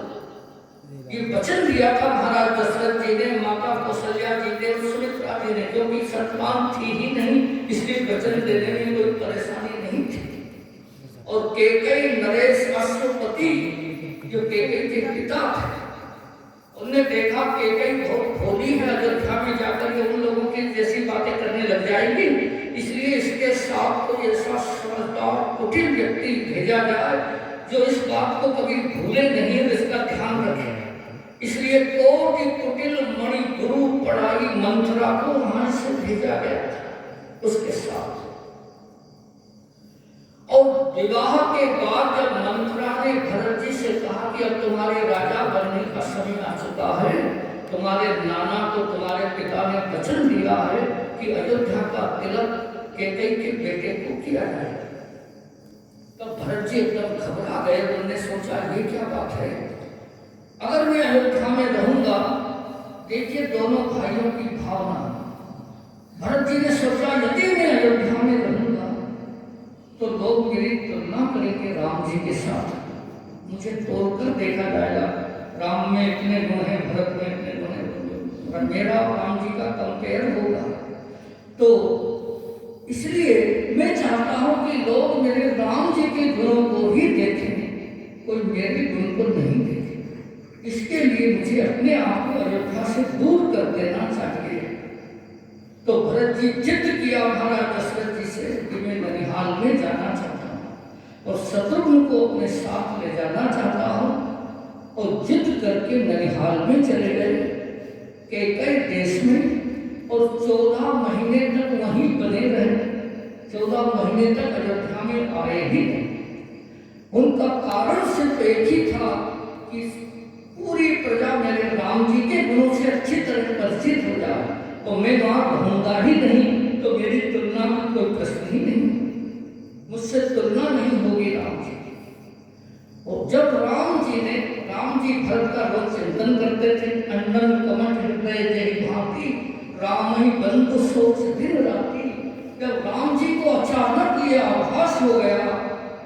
S1: ये वचन दिया था महाराज दशरथ जी ने, माता कौशल्या जी ने, सुमित्रा जी ने, क्योंकि संतान थी ही नहीं, इसलिए वचन देने में कोई परेशानी नहीं थी। और कैकेयी नरेश अश्वपति जो कैकेयी के पिता थे, उन्होंने देखा कैकेयी बहुत भोली है, अयोध्या में जाकर के उन लोगों की जैसी बातें करने लग जाएंगी, इसलिए इसके साथ कोई ऐसा समझदार कुटिल व्यक्ति भेजा जाए जो इस बात को कभी भूले नहीं और इसका ध्यान रखे। इसलिए कोटि कुटिल मणि गुरु पढ़ाई मंत्रा को वहां से भेजा गया था उसके साथ। और विवाह के बाद जब मंत्रा ने भरत जी से कहा कि अब तुम्हारे राजा बनने का समय आ चुका है, तुम्हारे नाना को तुम्हारे पिता ने वचन दिया है कि अयोध्या का तिलक कैकेयी के बेटे को किया जाए, तब भरत जी एकदम घबरा गए। उन्होंने सोचा ये क्या बात है, अगर मैं अयोध्या में रहूंगा, देखिए दोनों भाइयों की भावना, भरत जी ने सोचा यदि मैं अयोध्या में रहूंगा तो लोग मेरी तुलना करेंगे राम जी के साथ, मुझे तोड़कर देखा जाएगा, राम में इतने गुण हैं, भरत में इतने गुण हैं, और मेरा राम जी का कंपेयर होगा। तो इसलिए मैं चाहता हूं कि लोग मेरे राम जी के गुणों को ही देखें, कोई मेरे गुण को नहीं देखे। इसके लिए मुझे अपने आप को अयोध्या से दूर कर देना चाहिए। तो भरत जी जिद किया महाराज दशरथ जी से कि मैं ननिहाल में जाना चाहता हूँ और शत्रुघ्न को अपने साथ ले जाना चाहता हूँ, और जिद करके ननिहाल में चले गए कैकेयी देश में, और 14 महीने तक वहीं बने रहे। 14 महीने तक अयोध्या में आए ही नहीं। उनका कारण सिर्फ एक ही था कि पूरी प्रजा मेरे राम जी के गुणों से अच्छी तरह परिचित हो जाए, और मैं वहां रहूंगा ही नहीं तो मेरी तुलना में कोई प्रश्न ही नहीं, मुझसे तुलना नहीं होगी राम जी। और जब राम जी भरत का रोज चिंतन करते थे, अंडन कमठ हृदय जय भांति, राम ही बंधु सोच दिन राती। जब राम जी को अचानक ये आभास हो गया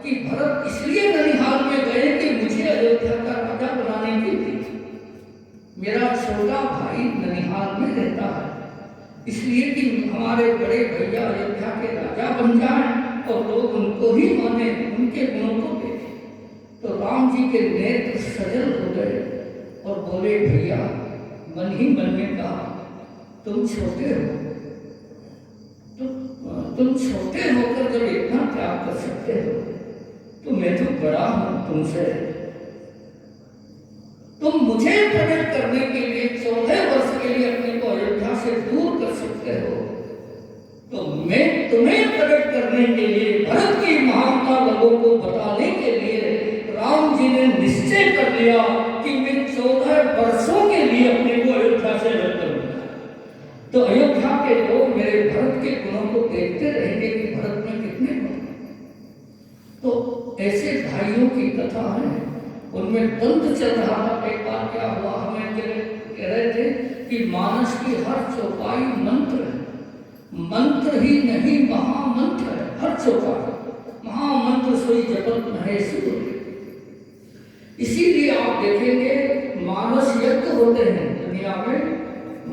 S1: कि भरत इसलिए ननिहाल में गए कि मुझे अयोध्या का राजा बनाने के लिए, मेरा छोटा भाई ननिहाल में रहता है, इसलिए कि हमारे बड़े भैया अयोध्या के राजा बन जाएं और लोग उनको ही माने, उनके गुणों को देखें। तो राम जी के नेत्र सजल हो गए और बोले भैया, मन ही मन में कहा तुम छोटे हो, तुम छोटे होकर जब इतना त्याग कर सकते हो तो मैं तो बड़ा हूं तुमसे, तुम मुझे प्रकट करने के लिए 14 वर्ष के लिए अपने को अयोध्या से दूर कर सकते हो, तो मैं तुम्हें प्रकट करने के लिए, भरत की महानता लोगों को बताने के लिए राम जी ने निश्चय कर लिया कि मैं 14 वर्षों के लिए अपने को अयोध्या से अलग करूंगा। तो अयोध्या के लोग मेरे भरत के गुणों को देखते रहेंगे कि भरत में कितने गुण। तो ऐसे भाइयों की कथा है, उनमें द्वंद्व चल रहा था। एक बार क्या हुआ, हमें कह रहे थे कि मानस की हर चौपाई मंत्र है, मंत्र ही नहीं महामंत्र है। हर चौपाई महामंत्र सोई जगत महेश। इसीलिए आप देखेंगे मानस यज्ञ होते हैं दुनिया में,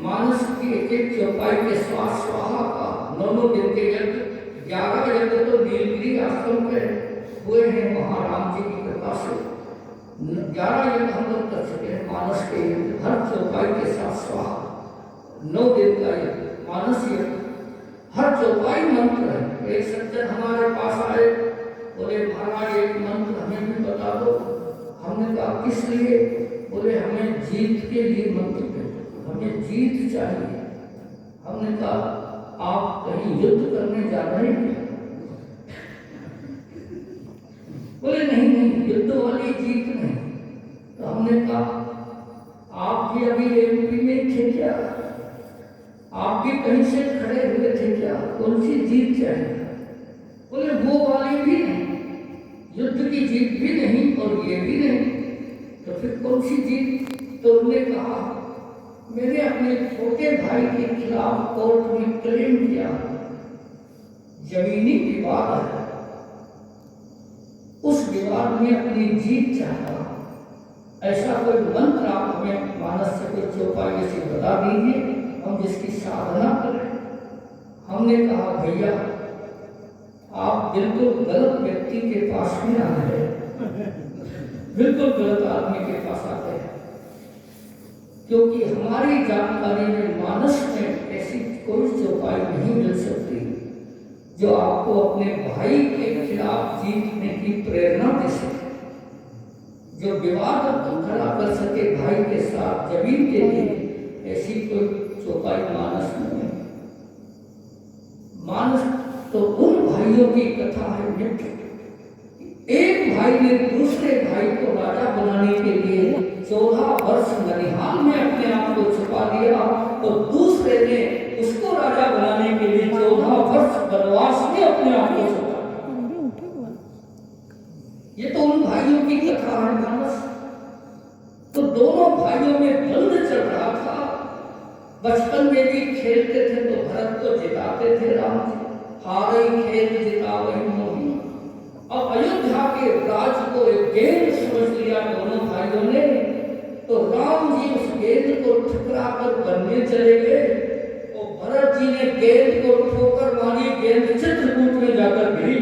S1: मानस की एक एक चौपाई के स्वाहा का 9 दिन के यज्ञ, 11 यज्ञ तो नीलगिरी आश्रम के हुए हैं महाराम जी की कृपा से। 11 यज्ञ हम लोग कर चुके हैं मानस के यज्ञ, हर चौपाई के साथ स्वाहा, 9 दिन का यज्ञ मानस यज्ञ, हर चौपाई मंत्र है। एक सज्जन हमारे पास आए, बोले महाराज एक मंत्र हमें भी बता दो। हमने कहा किस लिए? बोले हमें जीत के लिए मंत्र दे, हमें जीत चाहिए। हमने कहा आप कहीं युद्ध करने जा रहे हैं? बोले नहीं नहीं, युद्ध वाली जीत नहीं। तो हमने कहा आप भी अभी एमपी में थे क्या? आप भी कहीं से खड़े हुए थे क्या? कौन सी जीत चाहिए? बोले वो वाली भी नहीं, युद्ध की जीत भी नहीं और ये भी नहीं, तो फिर कौन सी जीत? तो उन्होंने कहा मैंने अपने छोटे भाई के खिलाफ कोर्ट में क्लेम किया, जमीनी विवाद है, उस विवाद में अपनी जीत चाहता। ऐसा कोई मंत्र आप हमें मानस से कोई चौपाई से बता दीजिए, हम जिसकी साधना करें। हमने कहा भैया आप बिल्कुल गलत व्यक्ति के पास में आ गए, बिल्कुल गलत आदमी के पास आ गए, क्योंकि हमारी जानकारी में मानस में ऐसी कोई चौपाई नहीं मिल सकती जो आपको अपने भाई के खिलाफ जीतने की प्रेरणा दे सके, जो विवाद को खड़ा कर सके भाई के साथ जमीन के लिए। ऐसी कोई चौपाई मानस में नहीं। मानस तो उन भाइयों की कथा है मित्र। एक भाई ने दूसरे भाई को राजा बनाने के लिए 14 वर्ष ननिहाल में अपने आप को छुपा दिया, और दूसरे ने उसको राजा बनाने के लिए 14 वर्ष वनवास में अपने आप को छुपा दिया। ये तो उन भाइयों की कथा है मानस। तो दोनों भाइयों में द्वंद्व चल रहा था। बचपन में भी खेलते थे तो भरत को जिताते थे राम जी, हारे खेल जितावई मोही। अब अयोध्या के राज को एक गेंद समझ लिया दोनों भाइयों ने, तो राम जी उस गेंद को ठुकरा कर बनने चले गए, और भरत जी ने गेंद को ठोकर मारी, गेंद चित्रकूट में जाकर गिरी,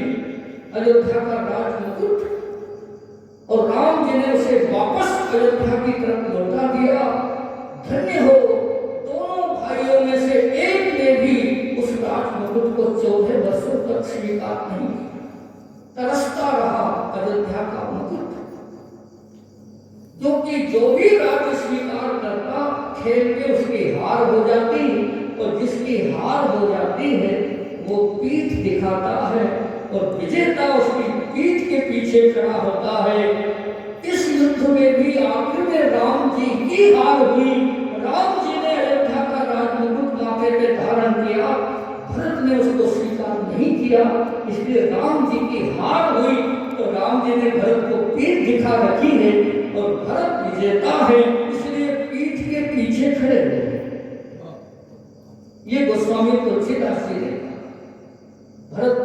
S1: अयोध्या का राज मुकुट, और राम जी ने उसे वापस अयोध्या की तरफ लौटा दिया। धन्य हो, दोनों भाइयों में से एक ने भी उस राज मुकुट को 14 वर्षों तक स्वीकार नहीं किया, तरसता रहा अयोध्या का मुकुट। क्योंकि जो भी राज्य स्वीकार करता खेल में उसकी हार हो जाती, और जिसकी हार हो जाती है वो पीठ दिखाता है, और विजेता उसकी पीठ के पीछे खड़ा होता है। इस युद्ध में भी आखिर में राम जी की हार हुई। राम जी ने अयोध्या का राजमुकुट माथे पे धारण किया, भरत ने उसको स्वीकार नहीं किया, इसलिए राम जी की हार हुई। तो राम जी ने भरत को पीठ दिखा रखी है, और भरत विजेता है, इसलिए पीठ के पीछे खड़े हुए। ये गोस्वामी तुलसीदास जी ने भरत।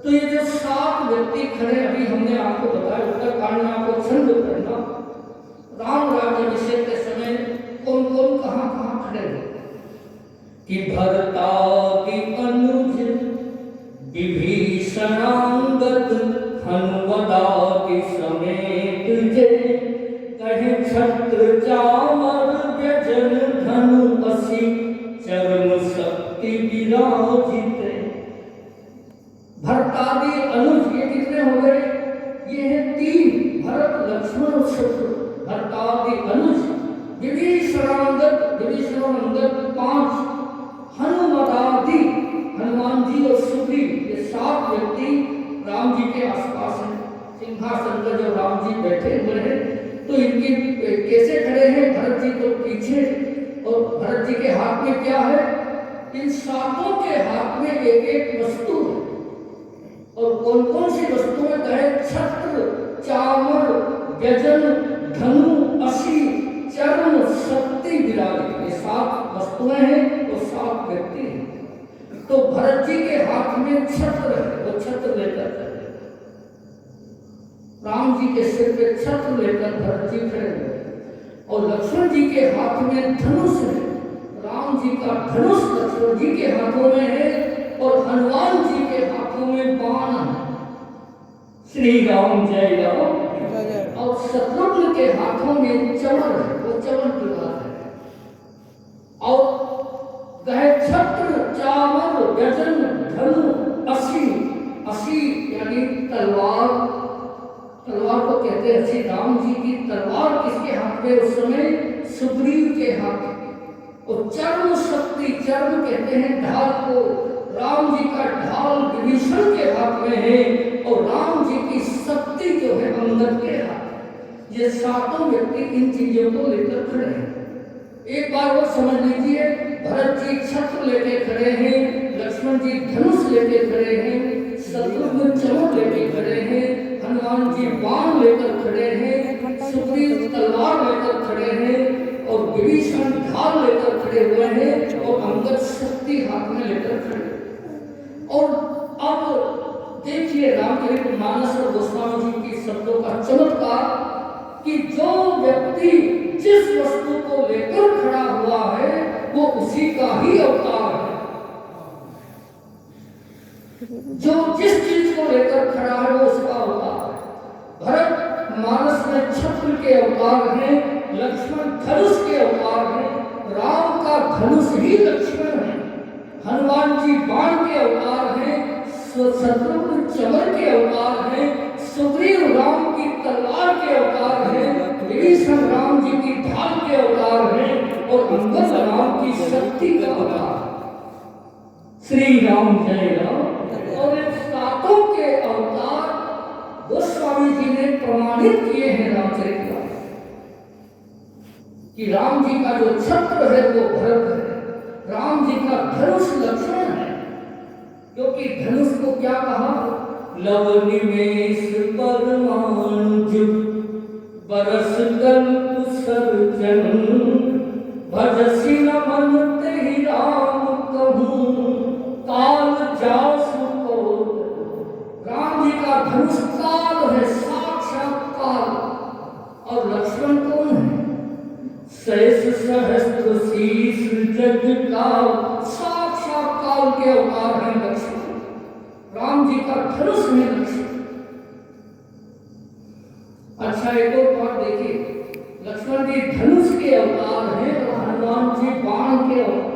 S1: तो ये जो 7 व्यक्ति खड़े, अभी हमने आपको बताया उत्तरकांड में, आपको छंद करना, राम राज्याभिषेक के समय कौन कौन कहाँ कहाँ खड़े हुए कि भरतादि अनुज विभीषणांगद हनुमदादि समेत जय, कहे छत्र चामर व्यजन धनु असी चर्म शक्ति विराजित। भरतादि अनुज ये कितने हो गए? ये है 3, भरत लक्ष्मण और शत्रु। भरतादि अनुज, विभीषणांगद 5, हनुमदादि हनुमान जी और सुग्रीव, ये 7 राम जी के आसपास है, सिंहासन पर जब राम जी बैठे हुए हैं तो इनके कैसे खड़े हैं, भरत जी तो पीछे, और भरत जी के हाथ में क्या है, इन सातों के हाथ में एक एक वस्तु है। और कौन कौन सी वस्तुएं कहे, छत्र, चामर, गजन, धनु, असी, चर्म, शक्ति विराजित, ये 7 वस्तुएं हैं और 7 व्यक्ति हैं। तो भरत जी के हाथ में छत्र है, वो छत्र लेकर चले, राम जी के सिर पे छत्र लेकर भरत जी खड़े हुए, और लक्ष्मण जी के हाथ में धनुष है, राम जी का धनुष लक्ष्मण जी के हाथों में है, और हनुमान जी के हाथों में बाण है। श्री राम जय राम। और शत्रुघ्न के हाथों में चमर है, वो चमन की बात है। और कहे छत्र, चामर, गजन, धनु, असी, असी यानी तलवार, तलवार को कहते हैं असी। राम जी की तलवार किसके हाथ में उस समय, सुग्रीव के हाथ में। और चर्म शक्ति, चर्म कहते हैं ढाल को, राम जी का ढाल विभीषण के हाथ में है, और राम जी की शक्ति जो है अंगद के हाथ। ये 7 व्यक्ति इन चीजों को लेकर खड़े हैं। एक बार वो समझ लीजिए, भरत जी छत्र लेके खड़े हैं, लक्ष्मण जी धनुष लेके खड़े हैं, शत्रुघ्न चमर लेके खड़े हैं, हनुमान जी बाण लेकर खड़े हैं, सुग्रीव तलवार लेकर खड़े हैं, और विभीषण ढाल लेकर खड़े हुए हैं, और अंगद शक्ति हाथ में लेकर खड़े। और अब देखिए रामचरितमानस और गोस्वामी जी की शब्दों का चमत्कार, कि जो व्यक्ति जिस वस्तु को लेकर खड़ा हुआ है वो उसी का ही अवतार है। जो जिस चीज को लेकर खड़ा है वो उसका अवतार है। भरत मानस में छत्र के अवतार हैं, लक्ष्मण धनुष के अवतार हैं, राम का धनुष ही लक्ष्मण है, हनुमान जी बाण के अवतार हैं, शत्रुघ्न चमर के अवतार हैं, सुग्रीव राम की तलवार के अवतार हैं, विभीषण राम जी की ढाल के अवतार हैं, और अंगद राम की शक्ति का अवतार। श्री राम जय राम। और इन 7 के अवतार गोस्वामी जी ने प्रमाणित किए हैं रामचरितमानस, कि राम जी का जो छत्र है वो भरत है, राम जी का धनुष लक्ष्मण है। क्योंकि धनुष को क्या कहा, लव निमेष परमाणु बरस कल्प सर्जन, भजसि न मन तेहि राम कहूँ, काल जासु को। राम जी का धनुष काल है, साक्षात काल। और लक्ष्मण कौन है, शेष सहस्त्र शीश जग काल, साक्षात काल के अवतार हैं लक्ष्मण। राम जी का धनुष में लक्ष्मण। अच्छा एक और बात देखिए, लक्ष्मण जी धनुष के अवतार हैं और हनुमान जी बाण के अवतार।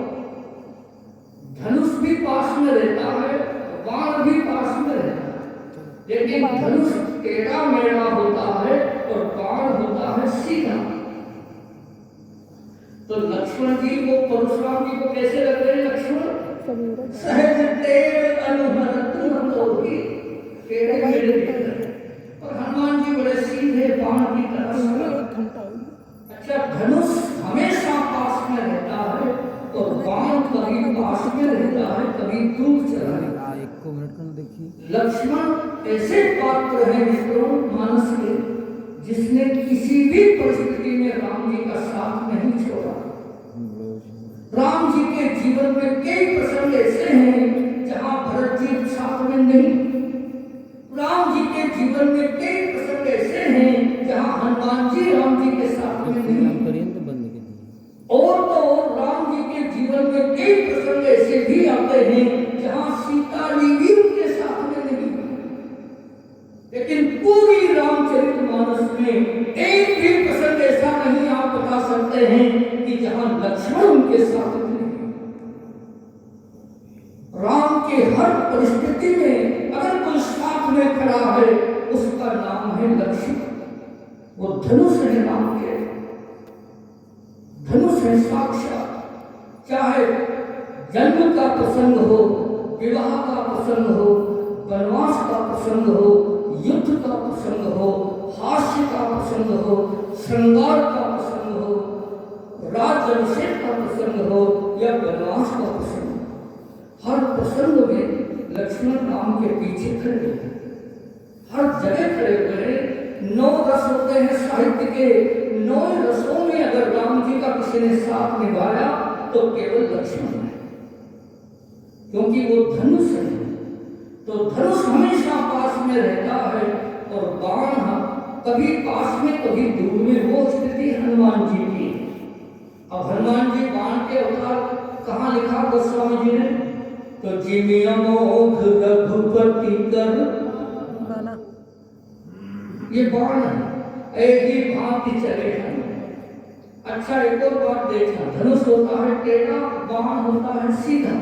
S1: धनुष भी पास में रहता है, बाण भी पास में रहता है, लेकिन धनुष टेढ़ा मेढ़ा होता है और बाण होता है सीधा। तो लक्ष्मण जी को, परशुराम जी को कैसे लग रहे हैं लक्ष्मण, सहज टेढ़ अनुहरत होगी, टेढ़े मेढ़े दिख रहे हैं, और हनुमान जी बड़े सीधे बाण की तरह। अच्छा धनुष हमेशा पास में रहता है और बाण कभी पास में रहता है, कभी दूर चला जाता है। लक्ष्मण ऐसे पात्र हैं मित्रों मानस के, जिसने किसी भी परिस्थिति में राम जी का साथ नहीं छोड़ा। राम जी के जीवन में कई प्रसंग ऐसे हैं जहां भरत जी साथ में नहीं। राम जी के जीवन में कई प्रसंग ऐसे हैं जहां हनुमान जी राम जी के साथ में नहीं। और तो राम जी के जीवन में कई प्रसंग ऐसे भी आते हैं जहां सीता जी भी उनके साथ में नहीं। लेकिन पूरी रामचरितमानस में एक भी प्रसंग ऐसा नहीं आप बता सकते हैं कि जहां लक्ष्मण उनके साथ में नहीं। राम के हर परिस्थिति में अगर कोई साथ में खड़ा है उसका नाम है लक्ष्मण। वो धनुष है राम के, धनुष है साक्षात। चाहे जन्म का प्रसंग हो, विवाह का प्रसंग हो, वनवास का प्रसंग हो, युद्ध का प्रसंग हो, हास्य का प्रसंग हो, श्रृंगार का प्रसंग हो, राज्याभिषेक का प्रसंग हो या वनवास का प्रसंग हो, हर प्रसंग में लक्ष्मण राम के पीछे खड़े हैं, हर जगह खड़े हुए। 9 रस होते हैं साहित्य के, 9 रसों में अगर राम जी का किसी ने साथ निभाया तो केवल लक्ष्मण है, क्योंकि वो धनुष है। तो धनुष हमेशा पास में रहता है और बाण कभी पास में कभी दूर में, वो स्थिति हनुमान जी की। अब हनुमान जी बाण के अवतार कहाँ लिखा गोस्वामी जी ने? तो जिमि अमोघ रघुपति कर, ये बाण है, एक ही भांति चले हैं। अच्छा, एक और बात देखना, धनुष होता है टेढ़ा, बाण होता है सीधा।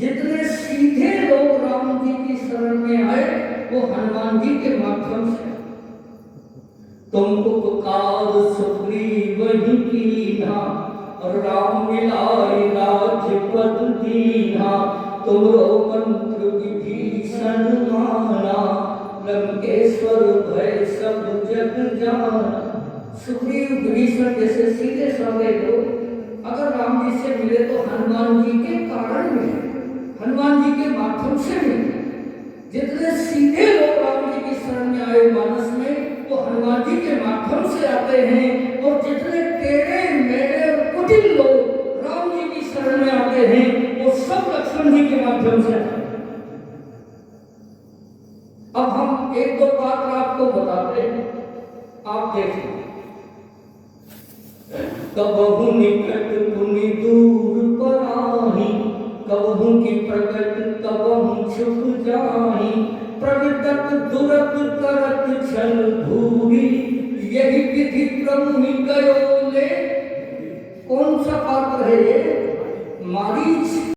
S1: जितने सीधे लोग राम जी की शरण में आए वो हनुमान जी के माध्यम से। तुमको पुकार सुग्रीव ही कीन्हा, और राम मिलाए राजपद दीन्हा। तुमरो मंत्र विभीषण माना, लंकेश्वर भय सब जग जाना। सुग्रीव विभीषण जैसे सीधे साधे लोग अगर राम जी से मिले तो हनुमान जी के कारण मिले, हनुमान जी के माध्यम से मिले। जितने सीधे लोग राम जी की शरण में आए मानस में, वो हनुमान जी के माध्यम से आते हैं, और जितने टेढ़े मेढ़े और कुटिल लोग राम जी की शरण में आते हैं वो सब लक्ष्मण जी के माध्यम से आते हैं। अब हम एक दो बात आपको बताते हैं, आप देखिए। कबहु निकट पुनि दूर पराही, कबहु की प्रगट कबहु छुप जाही। प्रगटत दुरत करत छल धूरी, यही विधि प्रभु ही कयो ले। कौन सा पात्र है ये? मारीच।